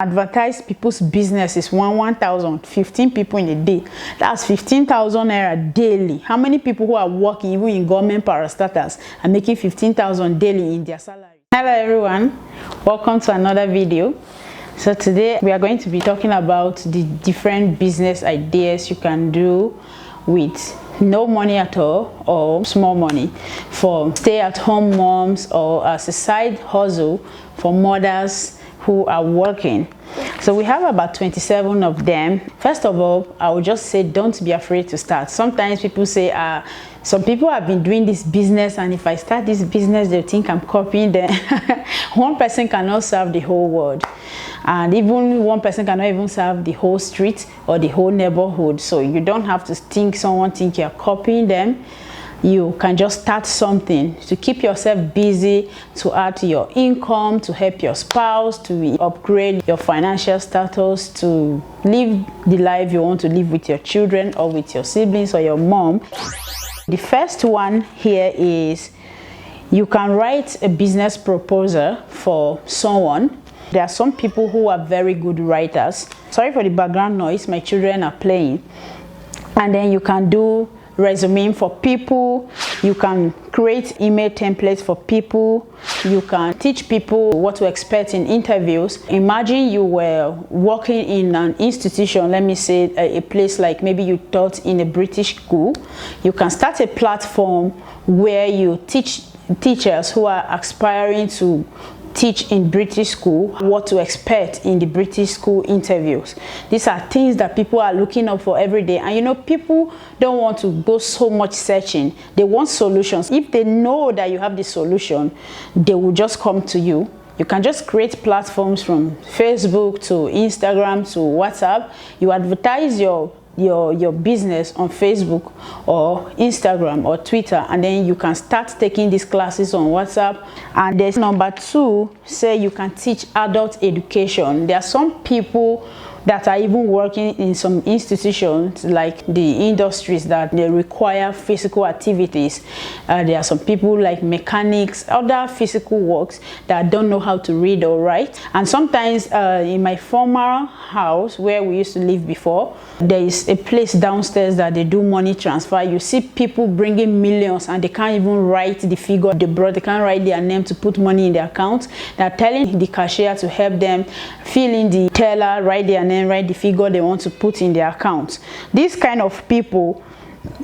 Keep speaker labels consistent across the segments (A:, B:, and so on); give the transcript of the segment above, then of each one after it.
A: Advertise people's businesses 1,000, 15 people in a day. That's 15,000 naira daily. How many people who are working even in government parastatals are making 15,000 daily in their salary? Hello everyone, welcome to another video. So today we are going to be talking about the different business ideas you can do with no money at all or small money for stay-at-home moms or as a side hustle for mothers who are working. So we have about 27 of them. First of all, I would just say don't be afraid to start. Sometimes people say some people have been doing this business, and if I start this business they think I'm copying them. One person cannot serve the whole world, and even one person cannot even serve the whole street or the whole neighborhood. So you don't have to think someone think you're copying them. You can just start something to keep yourself busy, to add to your income, to help your spouse, to upgrade your financial status, to live the life you want to live with your children or with your siblings or your mom. The first one here is you can write a business proposal for someone. There are some people who are very good writers. Sorry for the background noise, my children are playing. And then you can do resume for people, you can create email templates for people, you can teach people what to expect in interviews. Imagine you were working in an institution, let me say a place like maybe you taught in a British school. You can start a platform where you teach teachers who are aspiring to teach in British school what to expect in the British school interviews. These are things that people are looking up for every day, and you know, people don't want to go so much searching. They want solutions. If they know that you have the solution, they will just come to you. You can just create platforms from Facebook to Instagram to WhatsApp. You advertise your business on Facebook or Instagram or Twitter, and then you can start taking these classes on WhatsApp. And there's number two, say you can teach adult education. There are some people that are even working in some institutions like the industries that they require physical activities. There are some people like mechanics, other physical works that don't know how to read or write. And sometimes in my former house where we used to live before, there is a place downstairs that they do money transfer. You see people bringing millions and they can't even write the figure they brought. They can't write their name to put money in their account. They're telling the cashier to help them fill in the teller, write their name, write the figure they want to put in their account. These kind of people,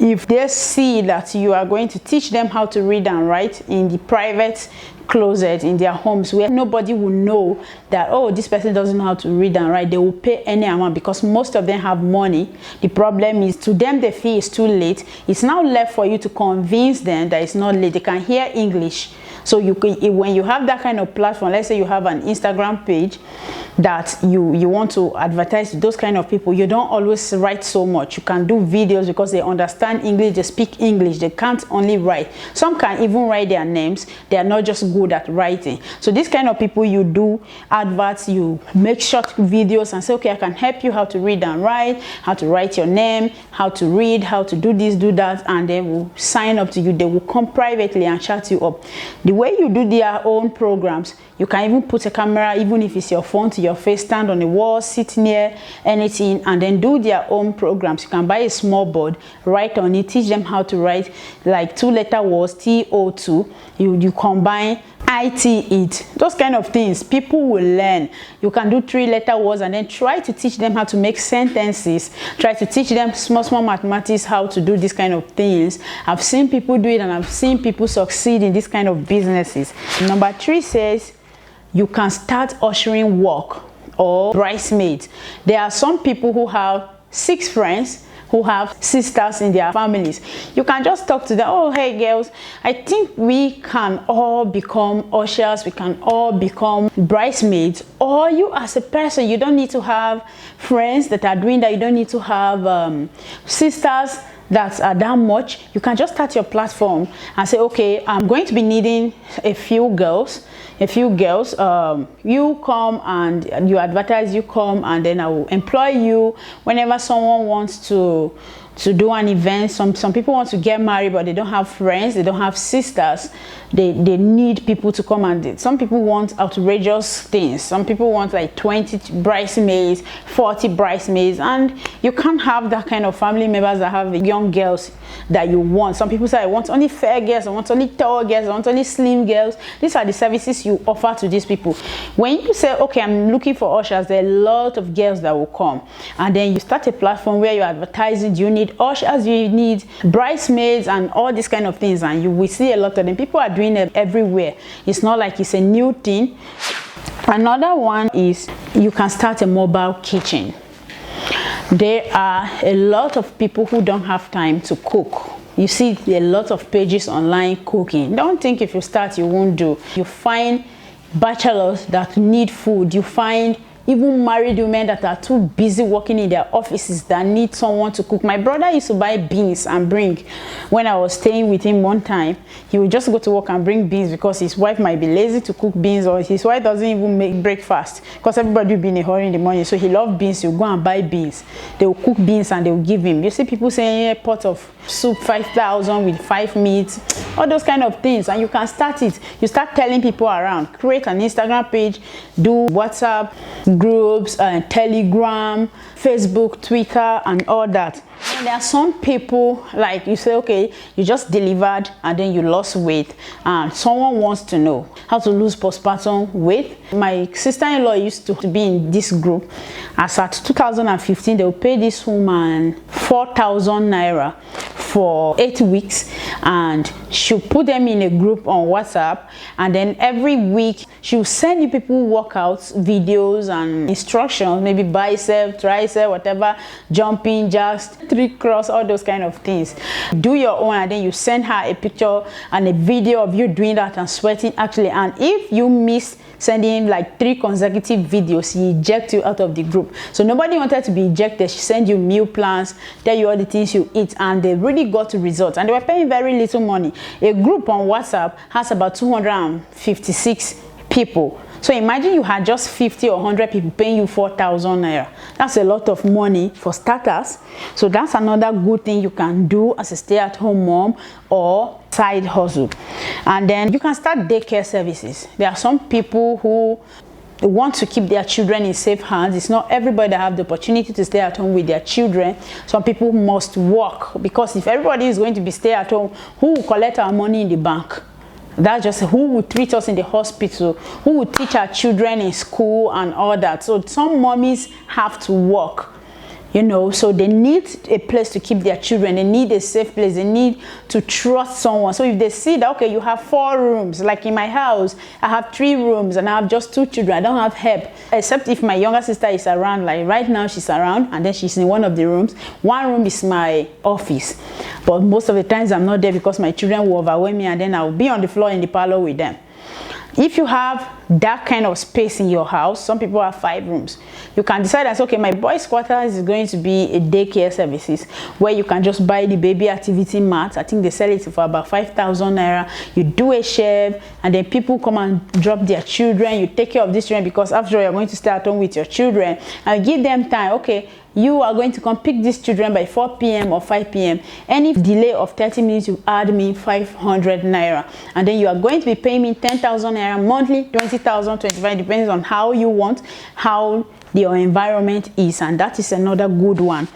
A: if they see that you are going to teach them how to read and write in the private closet in their homes where nobody will know that, oh, this person doesn't know how to read and write, they will pay any amount because most of them have money. The problem is to them they feel it's too late. It's now left for you to convince them that it's not late. They can hear English. So you can, when you have that kind of platform, let's say you have an Instagram page that you want to advertise to those kind of people, you don't always write so much. You can do videos because they understand English, they speak English, they can't only write. Some can even write their names. They are not just good at writing. So this kind of people, you do adverts, you make short videos and say, okay, I can help you how to read and write, how to write your name, how to read, how to do this, do that, and they will sign up to you. They will come privately and chat you up. The way you do their own programs, you can even put a camera, even if it's your phone, to your face, stand on the wall, sit near anything, and then do their own programs. You can buy a small board, write on it, teach them how to write like 2-letter words, TO2. You combine it, those kind of things. People will learn. You can do 3-letter words and then try to teach them how to make sentences. Try to teach them small mathematics, how to do these kind of things. I've seen people do it and I've seen people succeed in this kind of businesses. Number 3 says you can start ushering work or bridesmaids. There are some people who have 6 friends who have sisters in their families. You can just talk to them, oh, hey girls, I think we can all become ushers, we can all become bridesmaids. Or you as a person, you don't need to have friends that are doing that, you don't need to have sisters that are that much. You can just start your platform and say, okay, I'm going to be needing a few girls. a few girls, you come and you advertise, you come, and then I will employ you whenever someone wants to do an event. Some people want to get married, but they don't have friends, they don't have sisters. They need people to come, and some people want outrageous things. Some people want like 20 bridesmaids, 40 bridesmaids, and you can't have that kind of family members that have young girls that you want. Some people say, I want only fair girls, I want only tall girls, I want only slim girls. These are the services you offer to these people. When you say, okay, I'm looking for ushers, there are a lot of girls that will come, and then you start a platform where you're advertising. You need ushers, you need bridesmaids, and all these kind of things, and you will see a lot of them. People are doing it everywhere. It's not like it's a new thing. Another one is you can start a mobile kitchen. There are a lot of people who don't have time to cook. You see a lot of pages online cooking. Don't think if you start you won't do. You find bachelors that need food. You find even married women that are too busy working in their offices that need someone to cook. My brother used to buy beans and bring. When I was staying with him one time, he would just go to work and bring beans because his wife might be lazy to cook beans, or his wife doesn't even make breakfast because everybody will be in a hurry in the morning. So he loved beans. He'll go and buy beans. They will cook beans and they will give him. You see people saying a pot of soup 5,000 with 5 meats, all those kind of things, and you can start it. You start telling people around. Create an Instagram page, do WhatsApp groups, Telegram, Facebook, Twitter, and all that. And there are some people, like you say, okay, you just delivered and then you lost weight, and someone wants to know how to lose postpartum weight. My sister-in-law used to be in this group. As at 2015, they will pay this woman 4,000 naira for 8 weeks, and she'll put them in a group on WhatsApp, and then every week she'll send you people workouts videos and instructions, maybe bicep, tricep, whatever, jumping jacks, 3 cross, all those kind of things. Do your own, and then you send her a picture and a video of you doing that and sweating actually. And if you miss sending like 3 consecutive videos, she eject you out of the group. So nobody wanted to be ejected. She sent you meal plans, tell you all the things you eat, and they really got results, and they were paying very little money. A group on WhatsApp has about 256 people. So imagine you had just 50 or 100 people paying you 4,000 naira. That's a lot of money for starters. So that's another good thing you can do as a stay-at-home mom or side hustle. And then you can start daycare services. There are some people who want to keep their children in safe hands. It's not everybody that have the opportunity to stay at home with their children. Some people must work, because if everybody is going to be stay at home, who will collect our money in the bank? That's just who will treat us in the hospital, who will teach our children in school and all that. So some mommies have to work, you know, so they need a place to keep their children. They need a safe place. They need to trust someone. So if they see that, okay, you have 4 rooms, like in my house, I have 3 rooms and I have just 2 children, I don't have help, except if my younger sister is around. Like right now she's around, and then she's in one of the rooms. One room is my office, but most of the times I'm not there because my children will overwhelm me, and then I'll be on the floor in the parlor with them. If you have that kind of space in your house, some people have 5 rooms, you can decide as, okay, my boys' quarters is going to be a daycare services where you can just buy the baby activity mat. I think they sell it for about 5,000 naira. You do a shelf, and then people come and drop their children. You take care of these children, because after all, you're going to stay at home with your children, and give them time. Okay, you are going to come pick these children by 4 p.m. or 5 p.m. Any delay of 30 minutes, you add me 500 naira. And then you are going to be paying me 10,000 naira monthly, 20,000, 25, depends on how you want, how your environment is. And that is another good one.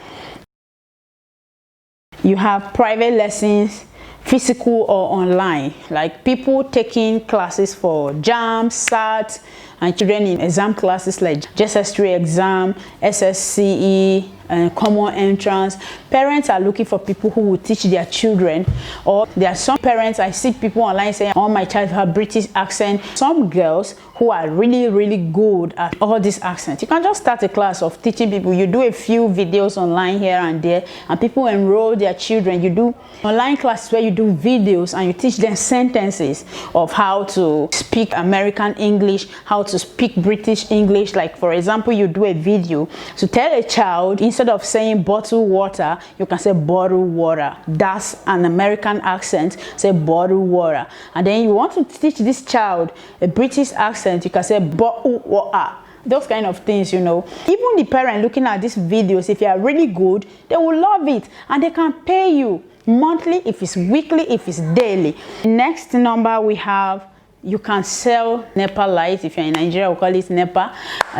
A: You have private lessons, physical or online, like people taking classes for JAM, SAT, and children in exam classes like JSS3 exam, SSCE, and common entrance. Parents are looking for people who will teach their children, or there are some parents, I see people online saying, oh, my child have British accent. Some girls who are really good at all these accents, you can just start a class of teaching people. You do a few videos online here and there, and people enroll their children. You do online classes where you do videos and you teach them sentences of how to speak American English, how to speak British English. Like for example, you do a video to tell a child, instead of saying bottle water, you can say bottle water. That's an American accent, say bottle water. And then you want to teach this child a British accent, you can say bottle water. Those kind of things, you know. Even the parent looking at these videos, if you are really good, they will love it, and they can pay you monthly, if it's weekly, if it's daily. Next number we have, you can sell NEPA light. If you're in Nigeria, we'll call it NEPA.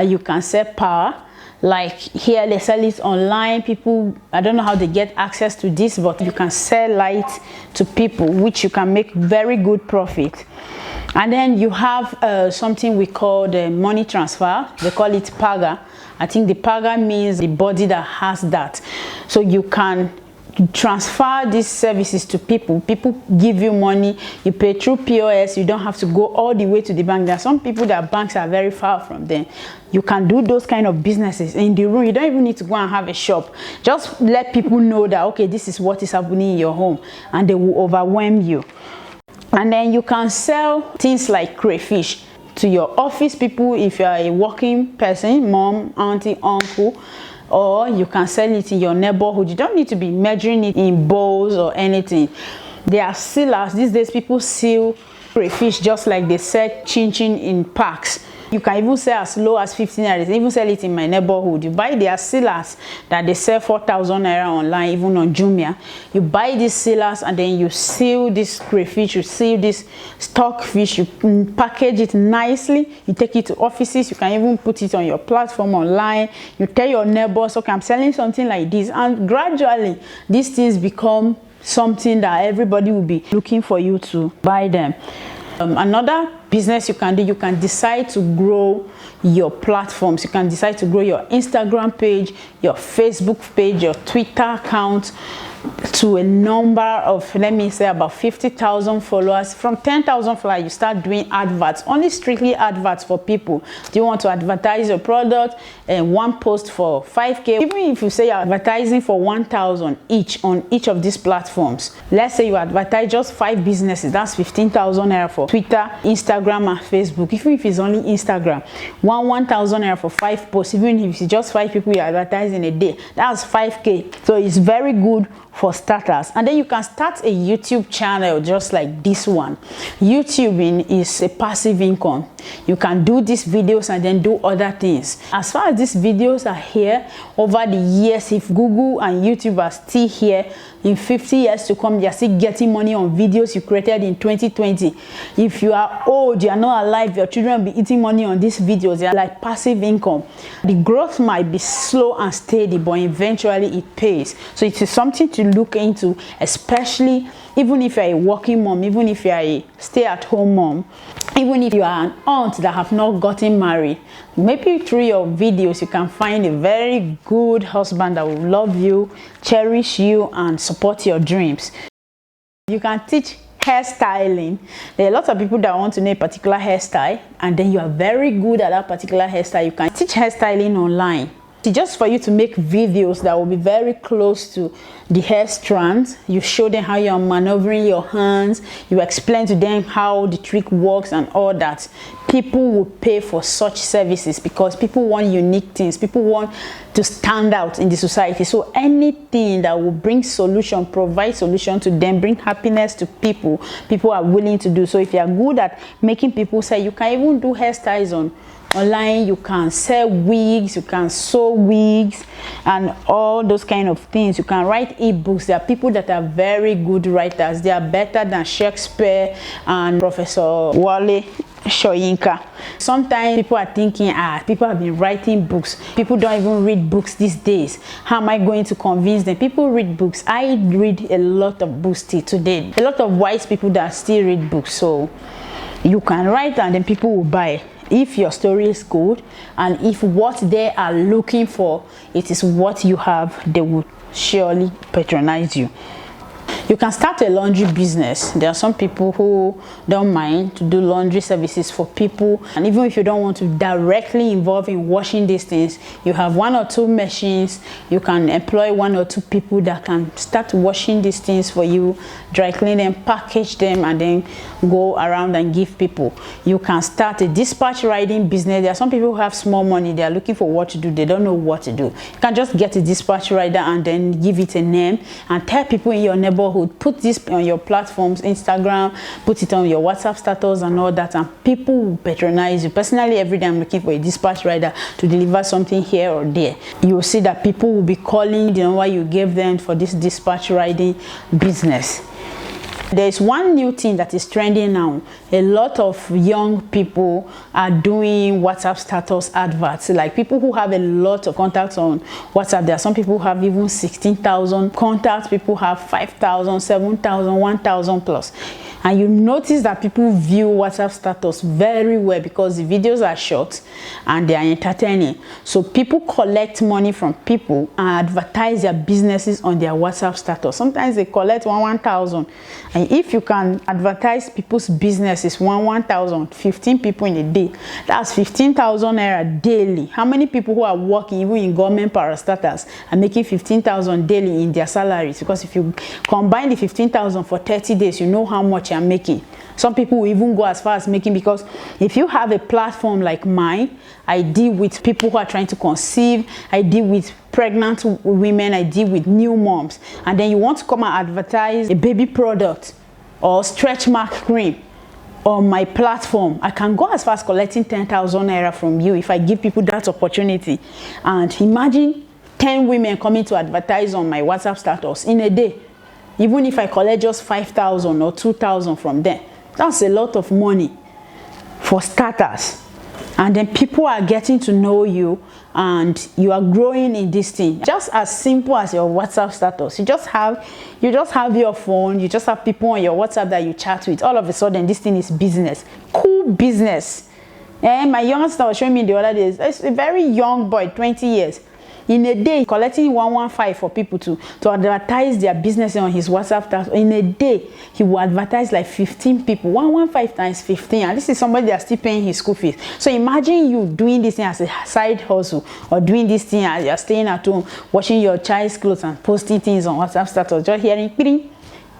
A: You can sell power. Like here, they sell it online. People, I don't know how they get access to this, but you can sell light to people, which you can make very good profit. And then you have something we call the money transfer. They call it PAGA. I think the PAGA means the body that has that. So you can transfer these services to people. People give you money, you pay through POS. You don't have to go all the way to the bank. There are some people that banks are very far from them. You can do those kind of businesses in the room. You don't even need to go and have a shop. Just let people know that, okay, this is what is happening in your home, and they will overwhelm you. And then you can sell things like crayfish to your office people if you are a working person, mom, auntie, uncle, or you can sell it in your neighborhood. You don't need to be measuring it in bowls or anything. There are sealers. These days people seal crayfish just like they sell chin-chin in packs. You can even sell as low as 15 naira. They even sell it in my neighborhood. You buy their sealers that they sell 4,000 naira online, even on Jumia. You buy these sealers and then you seal this crayfish, you seal this stockfish, you package it nicely. You take it to offices. You can even put it on your platform online. You tell your neighbors, okay, I'm selling something like this. And gradually, these things become something that everybody will be looking for you to buy them. Another business you can do, you can decide to grow your platforms. You can decide to grow your Instagram page, your Facebook page, your Twitter account to a number of, let me say, about 50,000 followers. From 10,000 followers, you start doing adverts, only strictly adverts for people. Do you want to advertise your product and one post for 5K? Even if you say you're advertising for 1,000 each on each of these platforms, let's say you advertise just 5 businesses, that's 15,000 naira for Twitter, Instagram, and Facebook. Even if it's only Instagram, 1,000 naira for 5 posts. Even if it's just 5 people you advertise in a day, that's 5K. So it's very good for starters. And then you can start a YouTube channel just like this one. YouTubing is a passive income. You can do these videos and then do other things. As far as these videos are here, over the years, if Google and YouTube are still here, in 50 years to come, you're still getting money on videos you created in 2020. If you are old, you are not alive, your children will be eating money on these videos. They are like passive income. The growth might be slow and steady, but eventually it pays. So it is something to look into, especially even if you're a working mom, even if you're a stay-at-home mom, even if you are an aunt that have not gotten married. Maybe through your videos you can find a very good husband that will love you, cherish you, and support your dreams. You can teach hairstyling. There are lots of people that want to know a particular hairstyle, and then you are very good at that particular hairstyle. You can teach hairstyling online. Just for you to make videos that will be very close to the hair strands. You show them how you're maneuvering your hands. You explain to them how the trick works and all that. People will pay for such services because people want unique things. People want to stand out in the society. So anything that will bring solution, provide solution to them, bring happiness to people, people are willing to do. So if you are good at making people say, you can even do hairstyles online, you can sell wigs, you can sew wigs and all those kind of things. You can write ebooks. There are people that are very good writers. They are better than Shakespeare and Professor Wale Soyinka. Sometimes people are thinking, people have been writing books. People don't even read books these days. How am I going to convince them? People read books. I read a lot of books till today. A lot of wise people that still read books. So you can write and then people will buy. If your story is good and if what they are looking for, it is what you have, they will surely patronize you. You can start a laundry business. There are some people who don't mind to do laundry services for people, and even if you don't want to directly involve in washing these things, you have 1 or 2 machines. You can employ 1 or 2 people that can start washing these things for you, dry clean them, package them, and then go around and give people. You can start a dispatch riding business. There are some people who have small money, they are looking for what to do, they don't know what to do. You can just get a dispatch rider and then give it a name and tell people in your neighborhood, put this on your platforms, Instagram, put it on your WhatsApp status and all that, and people will patronize you. Personally, every day I'm looking for a dispatch rider to deliver something here or there. You will see that people will be calling the number you gave them for this dispatch riding business. There is one new thing that is trending now. A lot of young people are doing WhatsApp status adverts. Like people who have a lot of contacts on WhatsApp. There are some people who have even 16,000 contacts. People have 5,000, 7,000, 1,000 plus. And you notice that people view WhatsApp status very well because the videos are short and they are entertaining. So people collect money from people and advertise their businesses on their WhatsApp status. Sometimes they collect 1,000. And if you can advertise people's businesses 1,000, 15 people in a day, that's 15,000 naira daily. How many people who are working even in government parastatals are making 15,000 daily in their salaries? Because if you combine the 15,000 for 30 days, you know how much you're making. Some people will even go as far as making, because if you have a platform like mine, I deal with people who are trying to conceive, I deal with pregnant women, I deal with new moms, and then you want to come and advertise a baby product or stretch mark cream on my platform, I can go as far as collecting 10,000 naira from you if I give people that opportunity. And imagine 10 women coming to advertise on my WhatsApp status in a day. Even if I collect just 5,000 or 2,000 from them, that's a lot of money for starters. And then people are getting to know you and you are growing in this thing. Just as simple as your WhatsApp status. You just have your phone, you just have people on your WhatsApp that you chat with. All of a sudden, this thing is business. Cool business. My youngster was showing me the other day. It's a very young boy, 20 years. In a day, collecting 115 for people to advertise their business on his WhatsApp task. In a day, he will advertise like 15 people. 115 times 15, and this is somebody that's still paying his school fees. So imagine you doing this thing as a side hustle, or doing this thing as you're staying at home, washing your child's clothes and posting things on WhatsApp status, just hearing bidding,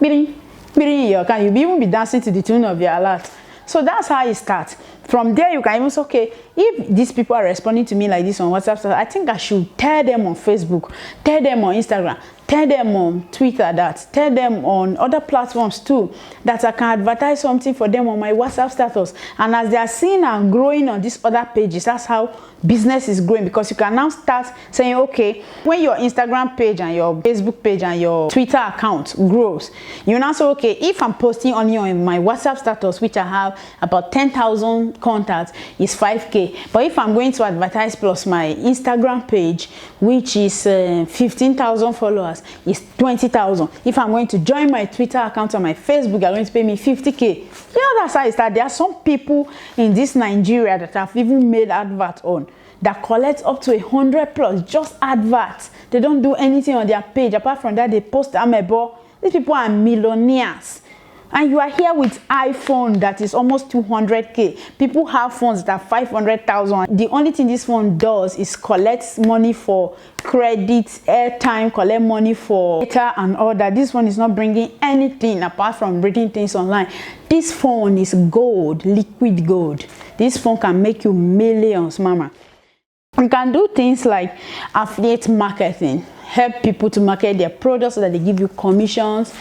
A: bidding, bidding in your car. You'll even be dancing to the tune of your alert. So that's how it starts. From there, you can even say, okay, if these people are responding to me like this on WhatsApp, I think I should tell them on Facebook, tell them on Instagram, tell them on Twitter, tell them on other platforms too, that I can advertise something for them on my WhatsApp status. And as they are seeing and growing on these other pages, that's how business is growing, because you can now start saying, okay, when your Instagram page and your Facebook page and your Twitter account grows, you now say, okay, if I'm posting only on my WhatsApp status, which I have about 10,000 contacts, is 5K. But if I'm going to advertise plus my Instagram page, which is 15,000 followers, is 20,000. If I'm going to join my Twitter account or my Facebook, they're going to pay me 50K. You know, that's how it starts. There are some people in this Nigeria that have even made advert on that collect up to 100 plus just adverts. They don't do anything on their page. Apart from that, they post amebo. These people are millionaires. And you are here with iPhone that is almost 200K. People have phones that are 500,000. The only thing this phone does is collect money for credit, airtime, collect money for data and all that. This one is not bringing anything apart from bringing things online. This phone is gold, liquid gold. This phone can make you millions, mama. You can do things like affiliate marketing. Help people to market their products so that they give you commissions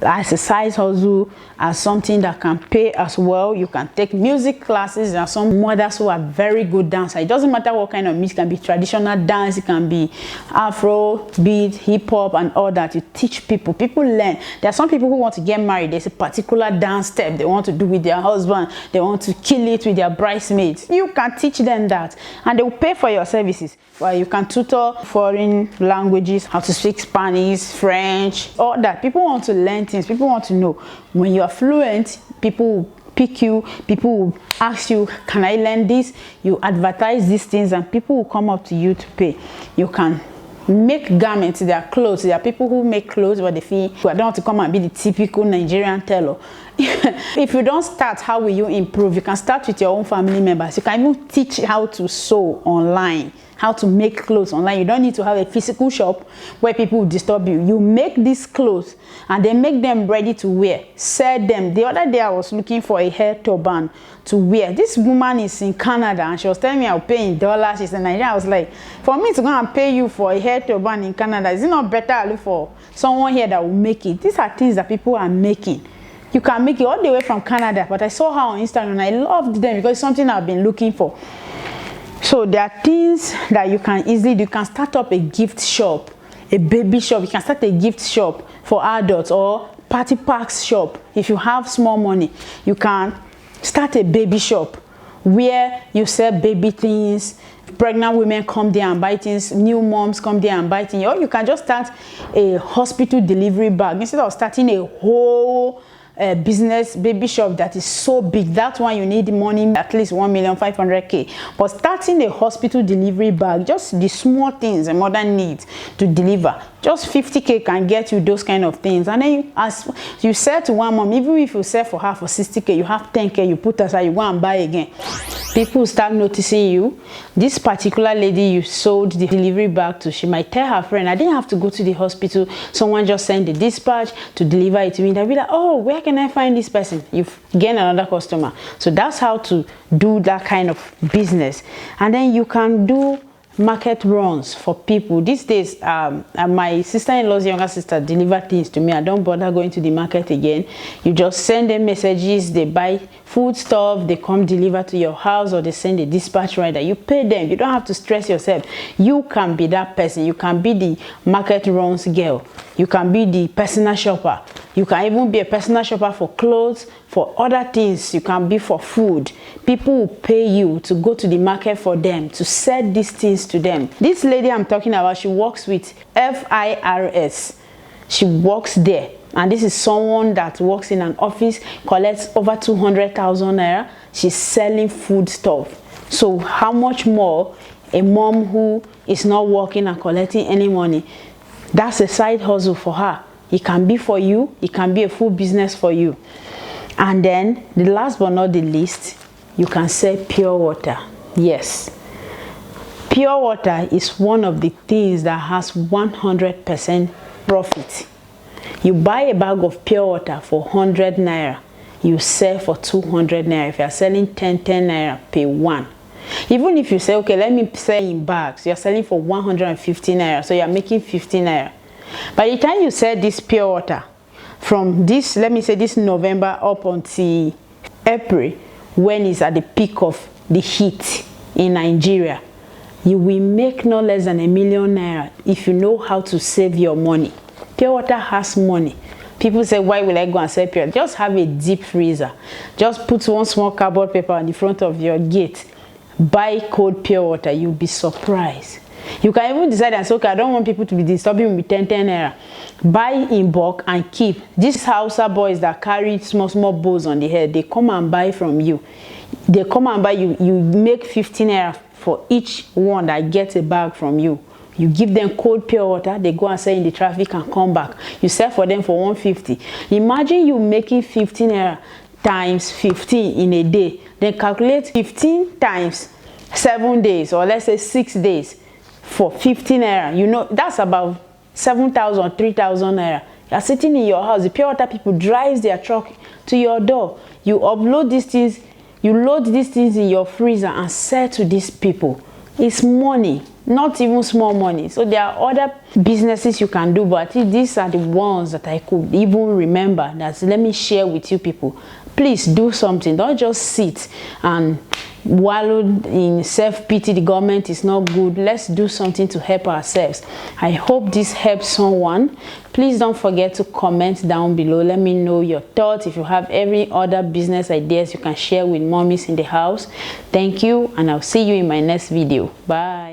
A: as a side hustle, as something that can pay as well. You can take music classes. There are some mothers who are very good dancers. It doesn't matter what kind of music. It can be traditional dance, it can be Afro, beat, hip hop and all that. You teach people. People learn. There are some people who want to get married. There's a particular dance step they want to do with their husband. They want to kill it with their bridesmaids. You can teach them that and they will pay for your services. Well, you can tutor foreign languages, how to speak Spanish, French, all that. People want to learn things. People want to know. When you are fluent, people will pick you. People will ask you, can I learn this? You advertise these things and people will come up to you to pay. You can make garments, they are clothes. There are people who make clothes, but they feel, I don't want to come and be the typical Nigerian tailor. If you don't start, how will you improve? You can start with your own family members. You can even teach how to sew online, how to make clothes online. You don't need to have a physical shop where people will disturb you. You make these clothes and then make them ready to wear. Sell them. The other day I was looking for a hair turban to wear. This woman is in Canada and she was telling me I'll pay in dollars. She's in Nigeria. I was like, for me to go and pay you for a hair turban in Canada, is it not better I look for someone here that will make it? These are things that people are making. You can make it all the way from Canada, but I saw her on Instagram and I loved them because it's something I've been looking for. So there are things that you can easily do. You can start up a gift shop, a baby shop. You can start a gift shop for adults or party packs shop. If you have small money, you can start a baby shop where you sell baby things. Pregnant women come there and buy things. New moms come there and buy things. Or you can just start a hospital delivery bag instead of starting a whole business baby shop that is so big. That one you need money, at least 1,500,000. But starting a hospital delivery bag, just the small things a mother needs to deliver, just 50,000 can get you those kind of things. And then as you sell to one mom, even if you sell for her for 60,000, you have 10,000, you put aside, you go and buy again. People start noticing you. This particular lady you sold the delivery bag to, she might tell her friend, I didn't have to go to the hospital, someone just sent the dispatch to deliver it to me. They'll be like, oh, where can I find this person? You've gained another customer. So that's how to do that kind of business. And then you can do market runs for people. These days, my sister-in-law's younger sister deliver things to me. I don't bother going to the market again. You just send them messages, they buy food stuff, they come deliver to your house, or they send a dispatch rider. You pay them. You don't have to stress yourself. You can be that person. You can be the market runs girl. You can be the personal shopper. You can even be a personal shopper for clothes, for other things. You can be for food. People will pay you to go to the market for them, to sell these things to them. This lady I'm talking about, she works with FIRS. She works there. And this is someone that works in an office, collects over 200,000 naira. She's selling food stuff. So how much more a mom who is not working and collecting any money? That's a side hustle for her. It can be for you. It can be a full business for you. And then the last but not the least, you can sell pure water. Yes. Pure water is one of the things that has 100% profit. You buy a bag of pure water for 100 naira. You sell for 200 naira. If you are selling 10 naira, pay 1. Even if you say, okay, let me sell in bags, you're selling for 150 naira. So you're making 50 naira. By the time you sell this pure water, from this, let me say this November up until April, when it's at the peak of the heat in Nigeria, you will make no less than 1 million naira if you know how to save your money. Pure water has money. People say, why will I go and sell pure? Just have a deep freezer. Just put one small cardboard paper on the front of your gate. Buy cold pure water. You'll be surprised. You can even decide and say, okay, I don't want people to be disturbing me with 10 naira. Buy in bulk and keep. These Hausa boys that carry small bows on the head, they come and buy from you. They come and buy you. You make 15 naira for each one that gets a bag from you. You give them cold pure water, they go and sell in the traffic and come back. You sell for them for 150. Imagine you making 15 naira times 15 in a day. Then calculate 15 times 7 days, or let's say 6 days for 15 naira. You know, that's about 7,000, 3,000 naira. You're sitting in your house, the pure water people drives their truck to your door. You upload these things, you load these things in your freezer and sell to these people. It's money, not even small money. So there are other businesses you can do, but these are the ones that I could even remember that let me share with you people. Please do something. Don't just sit and wallow in self-pity. The government is not good. Let's do something to help ourselves. I hope this helps someone. Please don't forget to comment down below. Let me know your thoughts. If you have any other business ideas, you can share with mommies in the house. Thank you, and I'll see you in my next video. Bye.